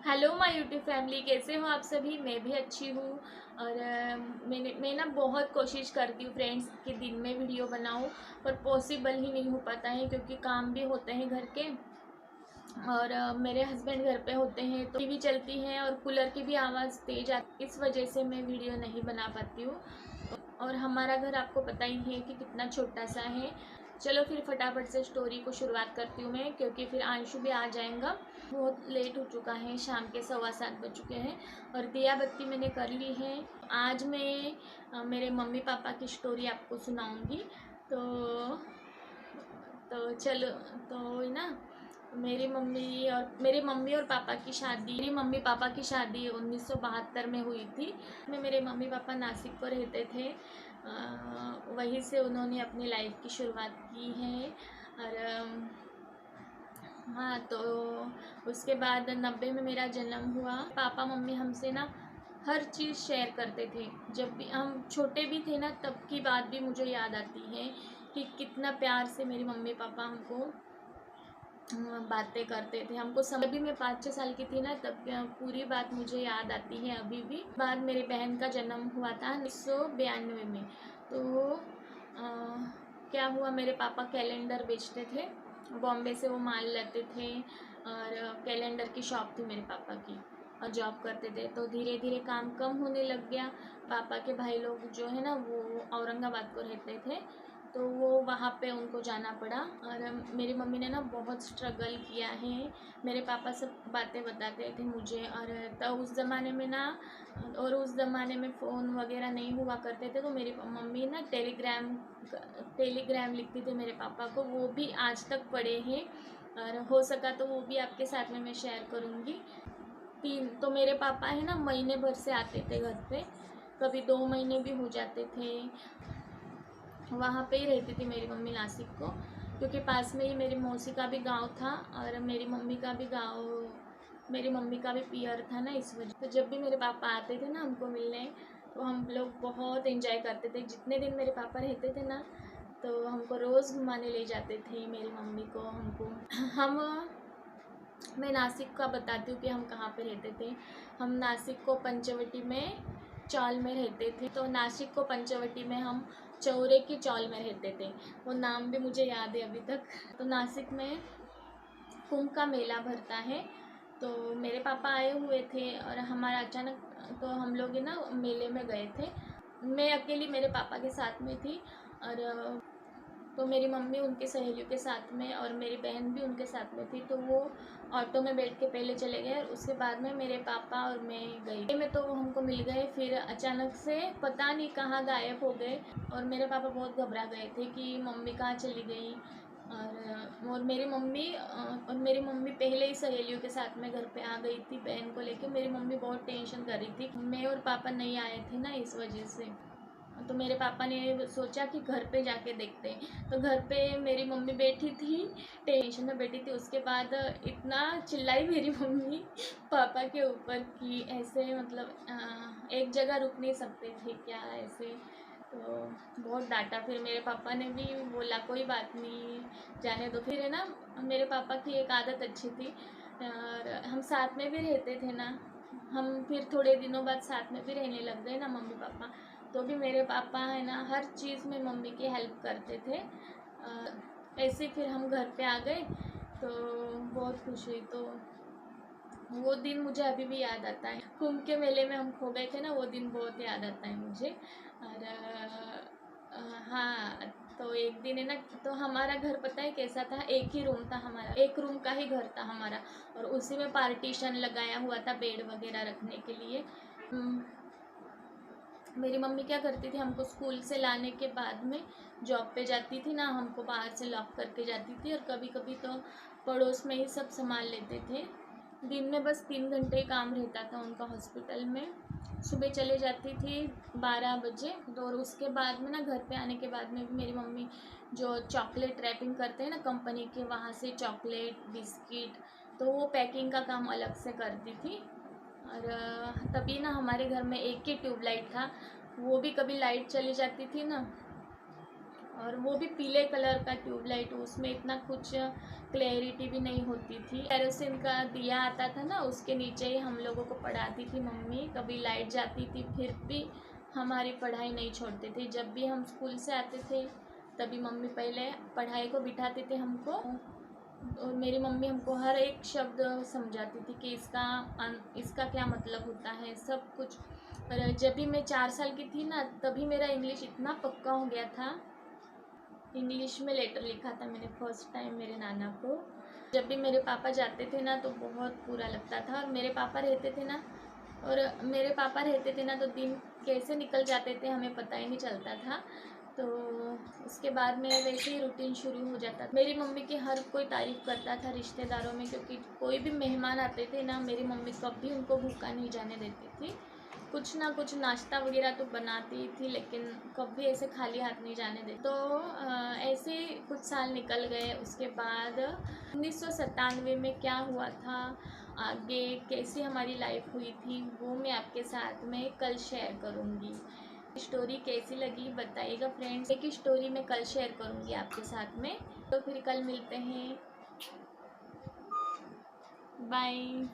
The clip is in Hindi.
हेलो माय यूट्यूब फैमिली, कैसे हो आप सभी। मैं भी अच्छी हूँ। और मैं ना बहुत कोशिश करती हूँ फ्रेंड्स कि दिन में वीडियो बनाऊँ, पर पॉसिबल ही नहीं हो पाता है क्योंकि काम भी होते हैं घर के। और मेरे हस्बैंड घर पे होते हैं तो टीवी चलती है और कूलर की भी आवाज़ तेज आती है, इस वजह से मैं वीडियो नहीं बना पाती हूँ। और हमारा घर आपको पता ही है कि कितना छोटा सा है। चलो फिर फटाफट से स्टोरी को शुरुआत करती हूँ मैं, क्योंकि फिर आंशु भी आ जाएगा। बहुत लेट हो चुका है, शाम के 7:15 बज चुके हैं और दिया बत्ती मैंने कर ली है। आज मैं मेरे मम्मी पापा की स्टोरी आपको सुनाऊंगी। तो चलो, तो ना मेरी मम्मी और पापा की शादी, मेरी मम्मी पापा की शादी 1972 में हुई थी। मेरे मम्मी पापा नासिक को रहते थे। वहीं से उन्होंने अपनी लाइफ की शुरुआत की है। और हाँ, तो उसके बाद 90 में मेरा जन्म हुआ। पापा मम्मी हमसे ना हर चीज़ शेयर करते थे। जब भी हम छोटे भी थे ना, तब की बात भी मुझे याद आती है कि कितना प्यार से मेरी मम्मी पापा हमको बातें करते थे। हमको समझ भी, मैं 5-6 साल की थी ना, तब पूरी बात मुझे याद आती है अभी भी। बाद मेरी बहन का जन्म हुआ था 1992 में। तो क्या हुआ, मेरे पापा कैलेंडर बेचते थे, बॉम्बे से वो माल लाते थे। और कैलेंडर की शॉप थी मेरे पापा की, और जॉब करते थे। तो धीरे धीरे काम कम होने लग गया। पापा के भाई लोग जो है ना, वो औरंगाबाद को रहते थे, तो वो वहाँ पे उनको जाना पड़ा। और मेरी मम्मी ने ना बहुत स्ट्रगल किया है। मेरे पापा सब बातें बताते थे मुझे। और तब उस ज़माने में ना, और उस ज़माने में फ़ोन वगैरह नहीं हुआ करते थे, तो मेरी मम्मी ना टेलीग्राम लिखती थी मेरे पापा को। वो भी आज तक पढ़े हैं, और हो सका तो वो भी आपके साथ में मैं शेयर करूँगी। तो मेरे पापा है ना, महीने भर से आते थे घर पे, कभी 2 महीने भी हो जाते थे। वहाँ पे ही रहती थी मेरी मम्मी नासिक को, क्योंकि पास में ही मेरी मौसी का भी गांव था और मेरी मम्मी का भी पियर था ना, इस वजह। तो जब भी मेरे पापा आते थे ना हमको मिलने, तो हम लोग बहुत एंजॉय करते थे। जितने दिन मेरे पापा रहते थे ना, तो हमको रोज़ घुमाने ले जाते थे, मेरी मम्मी को, हमको। हम मैं नासिक का बताती हूँ कि हम कहाँ पे रहते थे। हम नासिक को पंचवटी में चौल में रहते थे। तो नासिक को पंचवटी में हम चौरे की चौल में रहते थे। वो नाम भी मुझे याद है अभी तक। तो नासिक में कुंभ का मेला भरता है। तो मेरे पापा आए हुए थे और हमारा अचानक, तो हम लोग ना मेले में गए थे। मैं अकेली मेरे पापा के साथ में थी। और तो मेरी मम्मी उनकी सहेलियों के साथ में और मेरी बहन भी उनके साथ में थी। तो वो ऑटो में बैठ के पहले चले गए, और उसके बाद में मेरे पापा और मैं गई में, तो वो हमको मिल गए। फिर अचानक से पता नहीं कहाँ गायब हो गए, और मेरे पापा बहुत घबरा गए थे कि मम्मी कहाँ चली गई। और मेरी मम्मी पहले ही सहेलियों के साथ में घर पे आ गई थी बहन को लेके। मेरी मम्मी बहुत टेंशन कर रही थी, मैं और पापा नहीं आए थे ना, इस वजह से। तो मेरे पापा ने सोचा कि घर पे जाके देखते हैं। तो घर पे मेरी मम्मी बैठी थी, टेंशन में बैठी थी। उसके बाद इतना चिल्लाई मेरी मम्मी पापा के ऊपर कि ऐसे, मतलब एक जगह रुक नहीं सकते थे क्या, ऐसे। तो बहुत डांटा। फिर मेरे पापा ने भी बोला कोई बात नहीं, जाने दो। फिर है ना, मेरे पापा की एक आदत अच्छी थी, और हम साथ में भी रहते थे ना। हम फिर थोड़े दिनों बाद साथ में भी रहने लग गए ना मम्मी पापा। तो भी मेरे पापा है ना, हर चीज़ में मम्मी की हेल्प करते थे। ऐसे फिर हम घर पे आ गए, तो बहुत खुश हुई। तो वो दिन मुझे अभी भी याद आता है। कुंभ के मेले में हम खो गए थे ना, वो दिन बहुत याद आता है मुझे। और हाँ, तो एक दिन है ना, तो हमारा घर पता है कैसा था, एक ही रूम था हमारा, एक रूम का ही घर था हमारा, और उसी में पार्टीशन लगाया हुआ था बेड वगैरह रखने के लिए। मेरी मम्मी क्या करती थी, हमको स्कूल से लाने के बाद में जॉब पे जाती थी ना, हमको बाहर से लॉक करके जाती थी। और कभी कभी तो पड़ोस में ही सब संभाल लेते थे। दिन में बस 3 घंटे काम रहता था उनका हॉस्पिटल में। सुबह चले जाती थी 12 बजे। तो और उसके बाद में ना, घर पे आने के बाद में भी मेरी मम्मी जो चॉकलेट रैपिंग करते हैं ना कंपनी के, वहाँ से चॉकलेट बिस्किट, तो वो पैकिंग का काम अलग से करती थी। और तभी ना हमारे घर में एक ही ट्यूबलाइट था, वो भी कभी लाइट चली जाती थी ना, और वो भी पीले कलर का ट्यूबलाइट, उसमें इतना कुछ क्लैरिटी भी नहीं होती थी। केरोसिन का दिया आता था ना, उसके नीचे ही हम लोगों को पढ़ाती थी मम्मी। कभी लाइट जाती थी फिर भी हमारी पढ़ाई नहीं छोड़ते थे। जब भी हम स्कूल से आते थे तभी मम्मी पहले पढ़ाई को बिठाते थे हमको, और मेरी मम्मी हमको हर एक शब्द समझाती थी कि इसका क्या मतलब होता है, सब कुछ। और जब भी मैं 4 साल की थी ना, तभी मेरा इंग्लिश इतना पक्का हो गया था। इंग्लिश में लेटर लिखा था मैंने फर्स्ट टाइम मेरे नाना को। जब भी मेरे पापा जाते थे ना तो बहुत बुरा लगता था। और मेरे पापा रहते थे ना तो दिन कैसे निकल जाते थे हमें पता ही नहीं चलता था। तो उसके बाद में वैसे ही रूटीन शुरू हो जाता। मेरी मम्मी की हर कोई तारीफ़ करता था रिश्तेदारों में, क्योंकि कोई भी मेहमान आते थे ना, मेरी मम्मी कभी उनको भूखा नहीं जाने देती थी। कुछ ना कुछ नाश्ता वगैरह तो बनाती थी, लेकिन कभी ऐसे खाली हाथ नहीं जाने देती। तो ऐसे कुछ साल निकल गए। उसके बाद 1997 में क्या हुआ था, आगे कैसी हमारी लाइफ हुई थी, वो मैं आपके साथ में कल शेयर करूँगी। स्टोरी कैसी लगी बताइएगा फ्रेंड्स। एक स्टोरी मैं कल शेयर करूँगी आपके साथ में। तो फिर कल मिलते हैं, बाय।